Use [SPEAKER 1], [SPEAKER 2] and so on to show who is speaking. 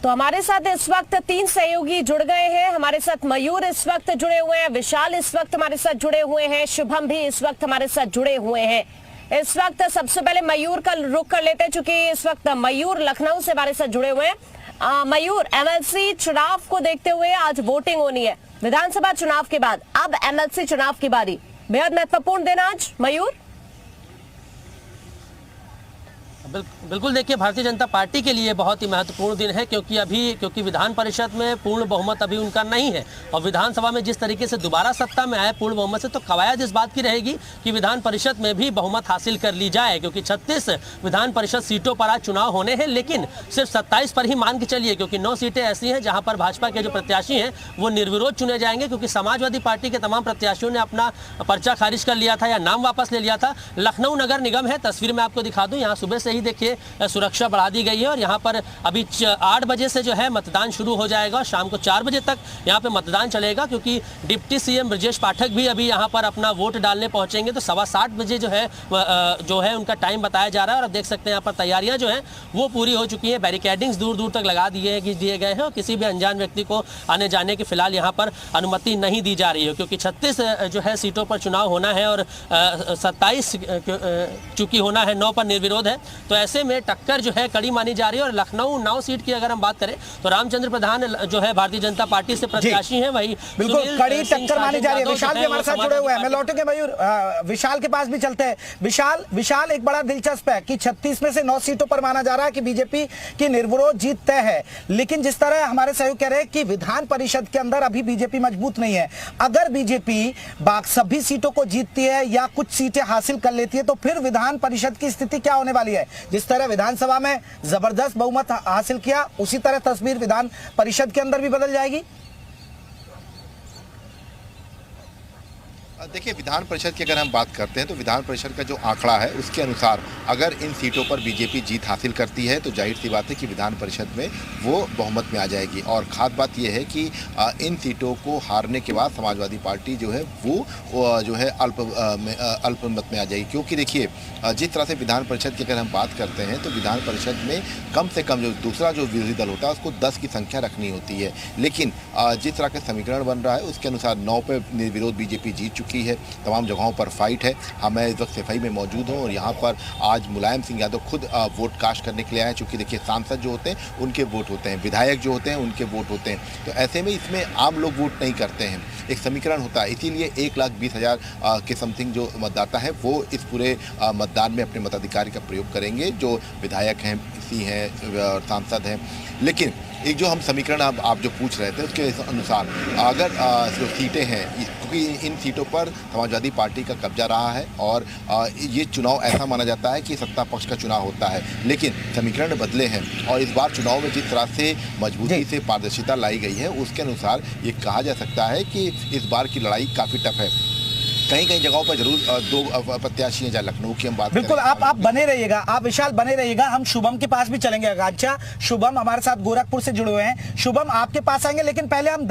[SPEAKER 1] तो हमारे साथ इस वक्त 3 सहयोगी जुड़ गए हैं। हमारे साथ मयूर इस वक्त जुड़े हुए हैं, विशाल इस वक्त हमारे साथ जुड़े हुए हैं, शुभम भी इस वक्त हमारे साथ जुड़े हुए हैं। इस वक्त सबसे पहले मयूर का रुख कर लेते हैं, चूंकि इस वक्त मयूर लखनऊ से हमारे साथ जुड़े हुए हैं। मयूर, एमएलसी चुनाव को देखते हुए आज वोटिंग होनी है विधानसभा चुनाव के बाद, अब एमएलसी चुनाव की बारी, बेहद महत्वपूर्ण दिन आज मयूर।
[SPEAKER 2] बिल्कुल, देखिए भारतीय जनता पार्टी के लिए बहुत ही महत्वपूर्ण दिन है, क्योंकि विधान परिषद में पूर्ण बहुमत अभी उनका नहीं है और विधानसभा में जिस तरीके से दोबारा सत्ता में आए पूर्ण बहुमत से, तो कवायद इस बात की रहेगी कि विधान परिषद में भी बहुमत हासिल कर ली जाए, क्योंकि 36 विधान परिषद सीटों पर आज चुनाव होने हैं, लेकिन सिर्फ 27 पर ही मान के चलिए, क्योंकि 9 सीटें ऐसी हैं जहाँ पर भाजपा के जो प्रत्याशी हैं वो निर्विरोध चुने जाएंगे, क्योंकि समाजवादी पार्टी के तमाम प्रत्याशियों ने अपना पर्चा खारिज कर लिया था या नाम वापस ले लिया था। लखनऊ नगर निगम है, तस्वीर में आपको दिखा दूं, यहाँ सुबह से ही देखिए सुरक्षा बढ़ा दी गई है और यहाँ पर अभी 8 बजे से जो है मतदान शुरू हो जाएगा और शाम को 4 बजे तक यहाँ पे मतदान चलेगा, क्योंकि डिप्टी सीएम ब्रजेश पाठक भी अभी यहाँ पर अपना वोट डालने पहुंचेंगे। तो 7:15 बजे जो है उनका टाइम बताया जा रहा है और आप देख सकते हैं यहाँ पर तैयारियां जो हैं वो पूरी हो चुकी हैं। बैरिकेडिंग्स दूर दूर तक लगा दिए गए हैं और किसी भी अनजान व्यक्ति को आने जाने की फिलहाल यहाँ पर अनुमति नहीं दी जा रही है, क्योंकि 36 जो है सीटों पर चुनाव होना है और 27 चूंकि होना है, 9 पर निर्विरोध है, तो ऐसे में टक्कर जो है कड़ी मानी जा रही है। और लखनऊ 9 सीट की अगर हम बात करें तो रामचंद्र प्रधान जो है भारतीय जनता पार्टी से प्रत्याशी हैं, वही
[SPEAKER 3] बिल्कुल कड़ी टक्कर मानी जा रही है। विशाल भी हमारे साथ जुड़े हुए हैं, मैं लौटूंगा मयूर, विशाल के पास भी चलते हैं। विशाल एक बड़ा दिलचस्प है कि 36 में से 9 सीटों पर माना जा रहा है कि बीजेपी की निर्विरोध जीत तय है, लेकिन जिस तरह हमारे सहयोग कह रहे हैं कि विधान परिषद के अंदर अभी बीजेपी मजबूत नहीं है, अगर बीजेपी सभी सीटों को जीतती है या कुछ सीटें हासिल कर लेती है तो फिर विधान परिषद की स्थिति क्या होने वाली है? जिस तरह विधानसभा में जबरदस्त बहुमत हासिल किया, उसी तरह तस्वीर विधान परिषद के अंदर भी बदल जाएगी।
[SPEAKER 4] देखिए, विधान परिषद की अगर हम बात करते हैं तो विधान परिषद का जो आंकड़ा है उसके अनुसार अगर इन सीटों पर बीजेपी जीत हासिल करती है तो जाहिर सी बात है कि विधान परिषद में वो बहुमत में आ जाएगी। और खास बात यह है कि इन सीटों को हारने के बाद समाजवादी पार्टी जो है वो जो है अल्पमत में आ जाएगी, क्योंकि देखिए जिस तरह से विधान परिषद की अगर हम बात करते हैं तो विधान परिषद में कम से कम जो दूसरा जो विरोधी दल होता है उसको 10 की संख्या रखनी होती है, लेकिन जिस तरह का समीकरण बन रहा है उसके अनुसार 9 पे निर्विरोध बीजेपी जीत चुकी है। तमाम जगहों पर फाइट है। मैं इस वक्त सफाई में मौजूद हूं और यहाँ पर आज मुलायम सिंह यादव खुद वोट कास्ट करने के लिए आए, चूँकि देखिए सांसद जो होते हैं उनके वोट होते हैं, विधायक जो होते हैं उनके वोट होते हैं, तो ऐसे में इसमें आम लोग वोट नहीं करते हैं, एक समीकरण होता है। इसीलिए 1,20,000 के समथिंग जो मतदाता है वो इस पूरे मतदान में अपने मताधिकार का प्रयोग करेंगे, जो विधायक हैं, सी हैं, सांसद हैं। लेकिन एक जो हम समीकरण आप जो पूछ रहे थे उसके अनुसार अगर जो सीटें हैं, क्योंकि इन सीटों पर समाजवादी पार्टी का कब्जा रहा है और ये चुनाव ऐसा माना जाता है कि सत्ता पक्ष का चुनाव होता है, लेकिन समीकरण बदले हैं और इस बार चुनाव में जिस तरह से मजबूती से पारदर्शिता लाई गई है उसके अनुसार ये कहा जा सकता है कि इस बार की लड़ाई काफ़ी टफ है। कहीं कहीं जगहों पर जरूर 2 प्रत्याशी हैं, जहाँ लखनऊ की हम बात
[SPEAKER 3] बिल्कुल आप बने रहिएगा, आप विशाल बने रहिएगा, हम शुभम के पास भी चलेंगे। अच्छा, शुभम हमारे साथ गोरखपुर से जुड़े हुए हैं, शुभम आपके पास आएंगे, लेकिन पहले हम